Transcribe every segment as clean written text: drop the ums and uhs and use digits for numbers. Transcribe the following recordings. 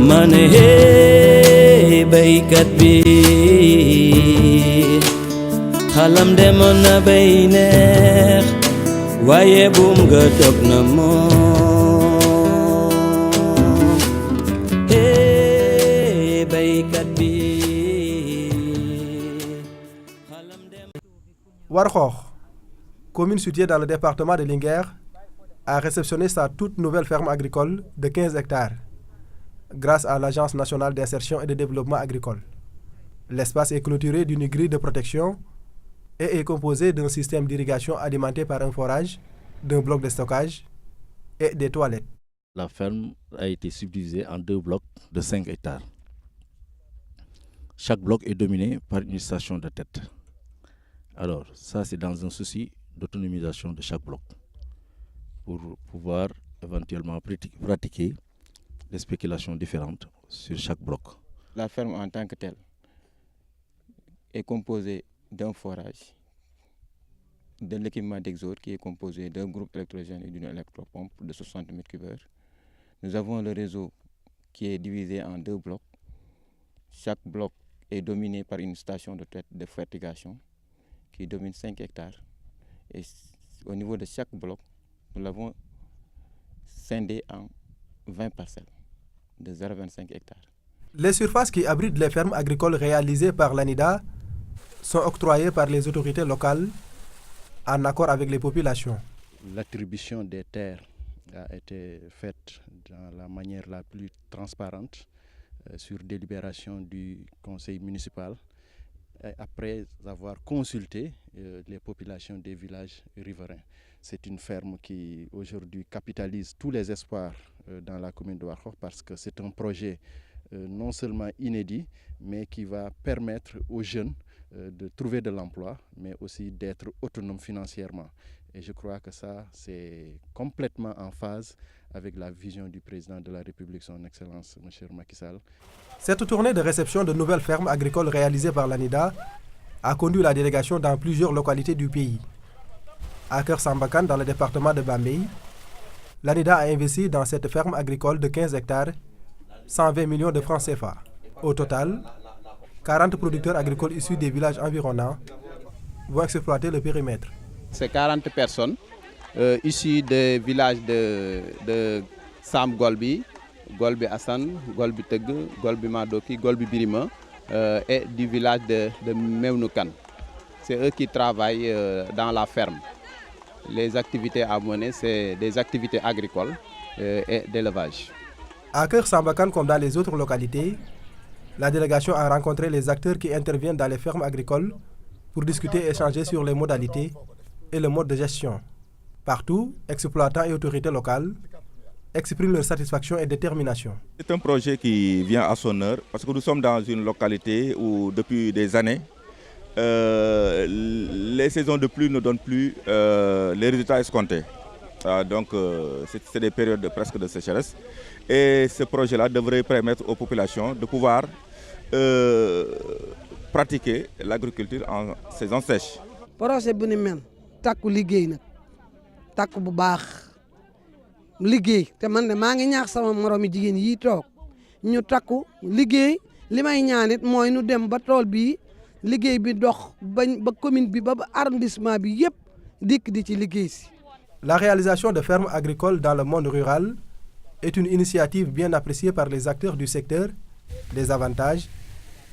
mane hey baykat bi xalam demoon na bay neex waaye buum nga dog na moom hey baykat bi Warxoox, commune située dans le département de Linguère, a réceptionné sa toute nouvelle ferme agricole de 15 hectares grâce à l'Agence nationale d'insertion et de développement agricole. L'espace est clôturé d'une grille de protection et est composé d'un système d'irrigation alimenté par un forage, d'un bloc de stockage et des toilettes. La ferme a été subdivisée en 2 blocs de 5 hectares. Chaque bloc est dominé par une station de tête. Alors, ça c'est dans un souci d'autonomisation de chaque bloc pour pouvoir éventuellement pratiquer des spéculations différentes sur chaque bloc. La ferme en tant que telle est composée d'un forage, de l'équipement d'exode qui est composé d'un groupe électrogène et d'une électropompe de 60 m3. Nous avons le réseau qui est divisé en 2 blocs. Chaque bloc est dominé par une station de traite de fertigation qui domine 5 hectares. Et au niveau de chaque bloc, nous l'avons scindé en 20 parcelles de 0,25 hectares. Les surfaces qui abritent les fermes agricoles réalisées par l'ANIDA sont octroyées par les autorités locales en accord avec les populations. L'attribution des terres a été faite dans la manière la plus transparente sur délibération du conseil municipal après avoir consulté les populations des villages riverains. C'est une ferme qui aujourd'hui capitalise tous les espoirs dans la commune de Warxoox parce que c'est un projet non seulement inédit, mais qui va permettre aux jeunes de trouver de l'emploi, mais aussi d'être autonomes financièrement. Et je crois que ça, c'est complètement en phase avec la vision du président de la République, son Excellence, M. Macky Sall. Cette tournée de réception de nouvelles fermes agricoles réalisées par l'ANIDA a conduit la délégation dans plusieurs localités du pays. À Kër Sambakan, dans le département de Bambey, l'ANIDA a investi dans cette ferme agricole de 15 hectares 120 millions de francs CFA. Au total, 40 producteurs agricoles issus des villages environnants vont exploiter le périmètre. C'est 40 personnes issues des villages de Sam Golbi, Golbi Hassan, Golbi Teg, Golbi Madoki, Golbi Birima et du village de Mewnoukan. C'est eux qui travaillent dans la ferme. Les activités à mener, c'est des activités agricoles et d'élevage. À Kër Sambakan, comme dans les autres localités, la délégation a rencontré les acteurs qui interviennent dans les fermes agricoles pour discuter et échanger sur les modalités et le mode de gestion. Partout, exploitants et autorités locales expriment leur satisfaction et détermination. C'est un projet qui vient à son heure parce que nous sommes dans une localité où depuis des années, les saisons de pluie ne donnent plus les résultats escomptés. Donc c'est des périodes presque de sécheresse. Et ce projet-là devrait permettre aux populations de pouvoir pratiquer l'agriculture en saison sèche. projet bu ni mel takku liggéey nag takku bu baax liggéey te man de maa ngi ñaax sama moromi jigéen yi toog ñu takku liggéey li may ñaanit mooy nu dem ba tool bii liggéey bi dox ba commune bi ba arrondissement bi yëpp dikk di ci liggéey si. La réalisation de fermes agricoles dans le monde rural est une initiative bien appréciée par les acteurs du secteur. Les avantages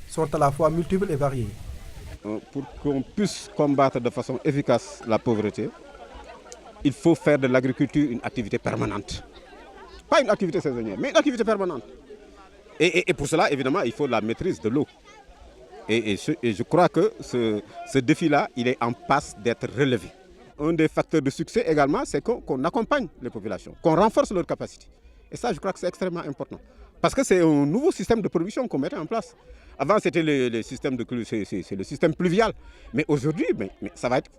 sont à la fois multiples et variés. Pour qu'on puisse combattre de façon efficace la pauvreté, il faut faire de l'agriculture une activité permanente. Pas une activité saisonnière, mais une activité permanente. Et pour cela, évidemment, il faut la maîtrise de l'eau. Et je crois que ce défi-là, il est en passe d'être relevé. Un des facteurs de succès également, c'est qu'on accompagne les populations, qu'on renforce leurs capacités. Et ça, je crois que c'est extrêmement important. Parce que c'est un nouveau système de production qu'on mettait en place. Avant, c'était le système c'est le système pluvial. Mais aujourd'hui, ça va être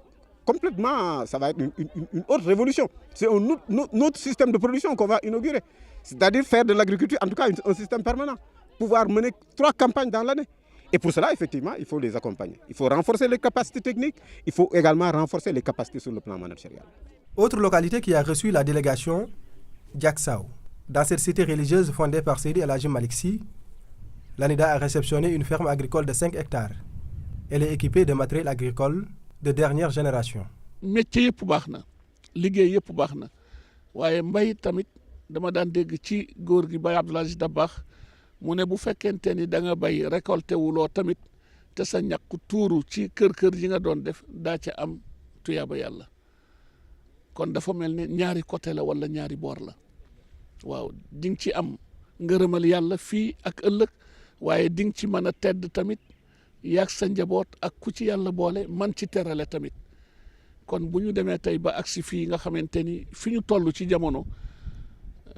complètement, ça va être une autre révolution. C'est un autre système de production qu'on va inaugurer. C'est-à-dire faire de l'agriculture, en tout cas, un système permanent. Pouvoir mener 3 campagnes dans l'année. Et pour cela, effectivement, il faut les accompagner. Il faut renforcer les capacités techniques. Il faut également renforcer les capacités sur le plan managérial. Autre localité qui a reçu la délégation, Diacksao. Dans cette cité religieuse fondée par Seydi El Hadji Malick Sy, l'ANIDA a réceptionné une ferme agricole de 5 hectares. Elle est équipée de matériel agricole de dernière génération. métier yëpp baax na liggéey yëpp baax na waaye mbay tamit dama daan dégg ci góor gi Baye Abdoul Aziz Dabakh mu ne bu fekkente ni da nga bay récolté wuloo tamit te sa ñàkk tuuru ci kër yi nga doon def daa ca am tuyaaba yàlla kon dafa mel ne ñaari côté la wala ñaari boor la waaw di nga ci am ngërëmal yàlla fii ak ëllëg waaye di nga ci mën a tedd tamit yaag sa njaboot ak ku ci yàlla boole man ci terale tamit kon bu ñu demee tey ba agsi fii nga xamante ni fi ñu toll ci jamono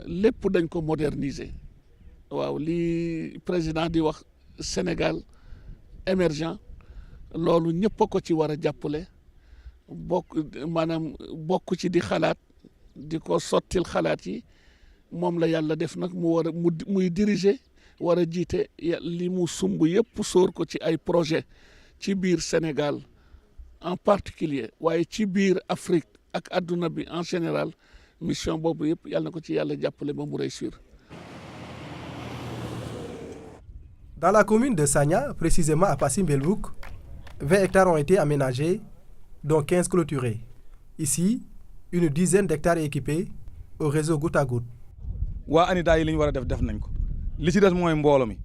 lépp dañ ko moderniser waaw li président di wax Sénégal émergent loolu ñëpp a ko ci war a jàppale bokk ci di xalaat di ko sottil xalaat yi moom la yàlla def nag mu war a muy diriger war a jiite li mu sumb yëpp sóor ko ci ay projet ci biir Sénégal en particulier waaye ci biir Afrique ak adduna bi en général mission boobu yëpp yàlla na ko ci yàlla jàppale ba mu réussir. Dans la commune de Sagna, précisément à Passy Mbelbouk, 20 hectares ont été aménagés, dont 15 clôturés. Ici, une dizaine d'hectares équipés au réseau goutte à goutte. waa ANIDA yi li ñu war a def nañ ko li ci des mooy mbooloo mi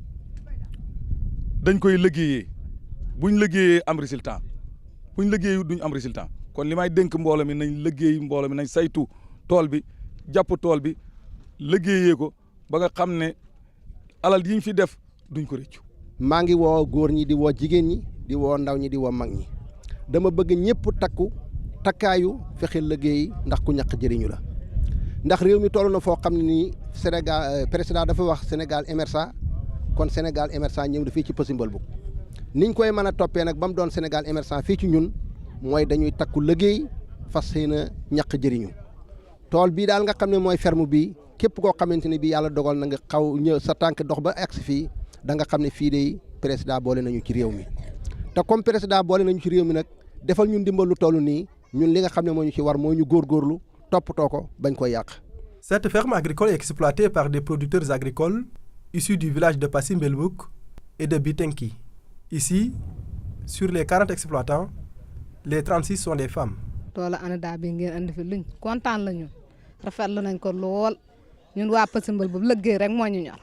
dañ koy liggéeyee buñ liggéeyee am résultat buñ liggéeyu duñ am résultat kon li may dénk mbooloo mi nañ liggéey mbooloo mi nañ saytu tool bi jàpp tool bi liggéeyee ko ba nga xam ne alal yi ñu fi def duñ ko rëccu. maa ngi woo góor ñi di woo jigéen ñi di woo ndaw ñi di woo mag ñi dama bëgg ñëpp takkaayu fexe liggéey ndax ku ñàkk jëriñu la ndax réew mi toll na foo xam ne nii Sénégal président dafa wax Sénégal émergent kon Sénégal émergent ñëw na fii ci Passy Mbelbouk niñ koy mën a toppee nag ba mu doon Sénégal émergent fii ci ñun mooy dañuy takku liggéey fas yéene ñàkk jëriñu tool bii daal nga xam ne mooy ferme bi képp koo xamante ne bii yàlla dogal na nga xaw ñëw sa tànk dox ba agsi fii da nga xam ne fii de président boole nañu ci réew mi te comme président boole nañu ci réew mi nag defal ñu ndimbal lu toll nii ñun li nga xam ne moo ñu ci war moo ñu góorgóorlu toppatoo ko bañ koy yàq. Cette ferme agricole est exploitée par des producteurs agricoles issus du village de Passy Mbelbouk et de Bitenki. Ici, sur les 40 exploitants, les 36 sont des femmes. toolu ANIDA bi ngeen andi fi luñ kontaan la ñun rafetlu nañ ko lool ñun waa Passy Mbelbouk liggéey rek moo ñu ñor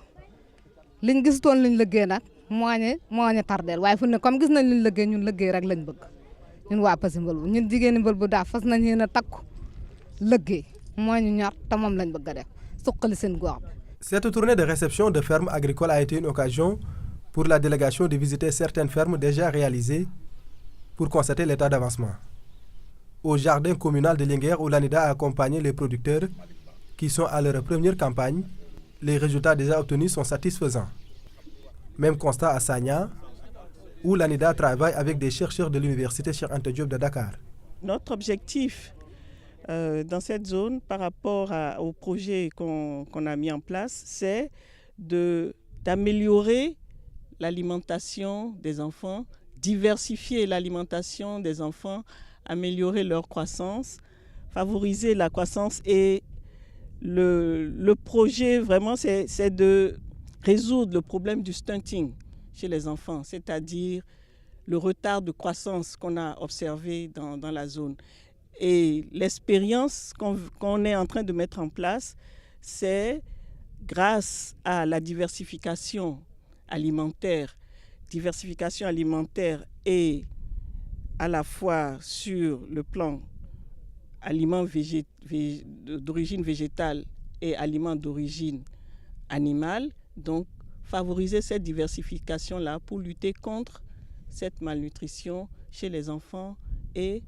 liñ gisutoon liñ liggéey nag moo ñu tardeel waaye fu ne comme gis nañ liñ liggéey ñun liggéey rek lañ bëgg ñun waa Passy Mbelbouk ñun jigéeni Mbelbouk daal fas nañ yéen a takku liggéey moo ñu ñor te moom lañ bëgg a def suqali seen gox bi. Cette tournée de réception de fermes agricoles a été une occasion pour la délégation de visiter certaines fermes déjà réalisées pour constater l'état d'avancement. Au jardin communal de Linguère où l'ANIDA a accompagné les producteurs qui sont à leur première campagne, les résultats déjà obtenus sont satisfaisants. Même constat à Sagna, où l'ANIDA travaille avec des chercheurs de l'université Cheikh Anta Diop de Dakar. Notre objectif dans cette zone par rapport au projet qu'on a mis en place, c'est d'améliorer l'alimentation des enfants, diversifier l'alimentation des enfants, améliorer leur croissance, favoriser la croissance et le projet vraiment c'est de résoudre le problème du stunting chez les enfants, c'est-à-dire le retard de croissance qu'on a observé dans la zone. Et l'expérience qu'on est en train de mettre en place, c'est grâce à la diversification alimentaire et à la fois sur le plan aliments d'origine végétale et aliments d'origine animale, donc favoriser cette diversification-là pour lutter contre cette malnutrition chez les enfants et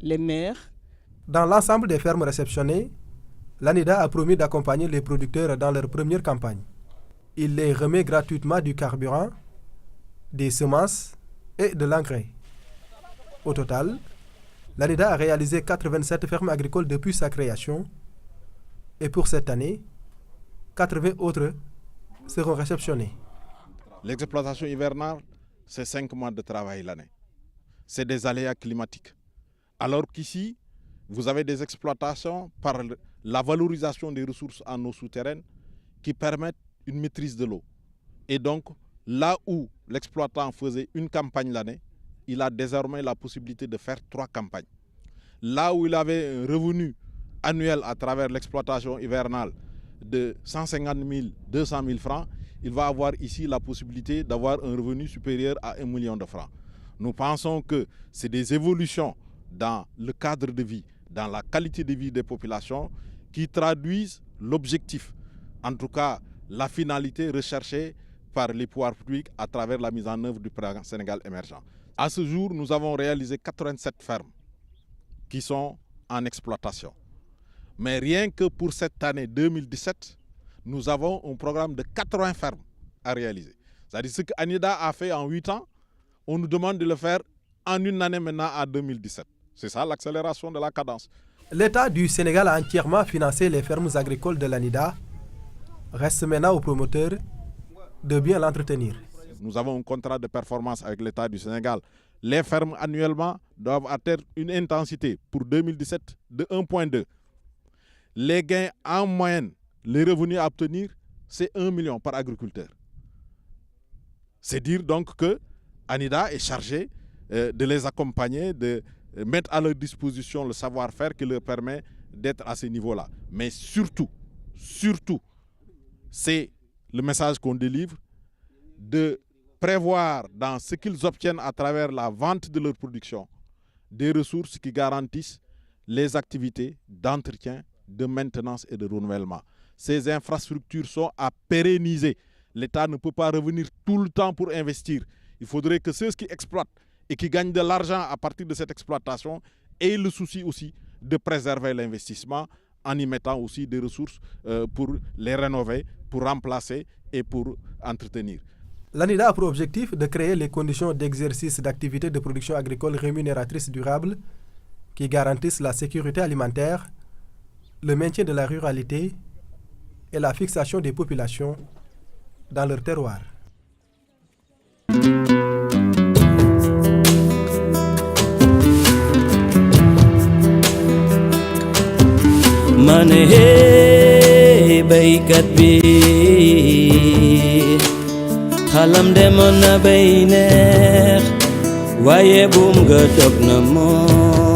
les mères. Dans l'ensemble des fermes réceptionnées, l'ANIDA a promis d'accompagner les producteurs dans leur première campagne. Il les remet gratuitement du carburant, des semences et de l'engrais. Au total, l'ANIDA a réalisé 87 fermes agricoles depuis sa création et pour cette année, 80 autres seront réceptionnées. L'exploitation hivernale, c'est 5 mois de travail l'année. C'est des aléas climatiques. Alors qu'ici, vous avez des exploitations par la valorisation des ressources en eau souterraine qui permettent une maîtrise de l'eau. Et donc, là où l'exploitant faisait une campagne l'année, il a désormais la possibilité de faire 3 campagnes. Là où il avait un revenu annuel à travers l'exploitation hivernale de 150 000, 200 000 francs, il va avoir ici la possibilité d'avoir un revenu supérieur à 1 million de francs. Nous pensons que c'est des évolutions dans le cadre de vie, dans la qualité de vie des populations qui traduisent l'objectif, en tout cas la finalité recherchée par les pouvoirs publics à travers la mise en œuvre du programme Sénégal émergent. À ce jour, nous avons réalisé 87 fermes qui sont en exploitation. Mais rien que pour cette année 2017, nous avons un programme de 80 fermes à réaliser. C'est-à-dire ce qu'ANIDA a fait en 8 ans, on nous demande de le faire en une année maintenant à 2017. C'est ça l'accélération de la cadence. L'État du Sénégal a entièrement financé les fermes agricoles de l'ANIDA. Reste maintenant aux promoteurs de bien l'entretenir. Nous avons un contrat de performance avec l'État du Sénégal. Les fermes annuellement doivent atteindre une intensité pour 2017 de 1,2. Les gains en moyenne, les revenus à obtenir, c'est 1 million par agriculteur. C'est dire donc que ANIDA est chargé de les accompagner, de mettre à leur disposition le savoir-faire qui leur permet d'être à ce niveau-là. Mais surtout, c'est le message qu'on délivre de prévoir dans ce qu'ils obtiennent à travers la vente de leur production des ressources qui garantissent les activités d'entretien, de maintenance et de renouvellement. Ces infrastructures sont à pérenniser. L'État ne peut pas revenir tout le temps pour investir. Il faudrait que ceux qui exploitent et qui gagnent de l'argent à partir de cette exploitation aient le souci aussi de préserver l'investissement en y mettant aussi des ressources pour les rénover, pour remplacer et pour entretenir. L'ANIDA a pour objectif de créer les conditions d'exercice d'activités de production agricole rémunératrices durables qui garantissent la sécurité alimentaire, le maintien de la ruralité et la fixation des populations dans leur terroir. Mane hey baykat bi xalam demoon na bay neex waaye buum nga dog na moom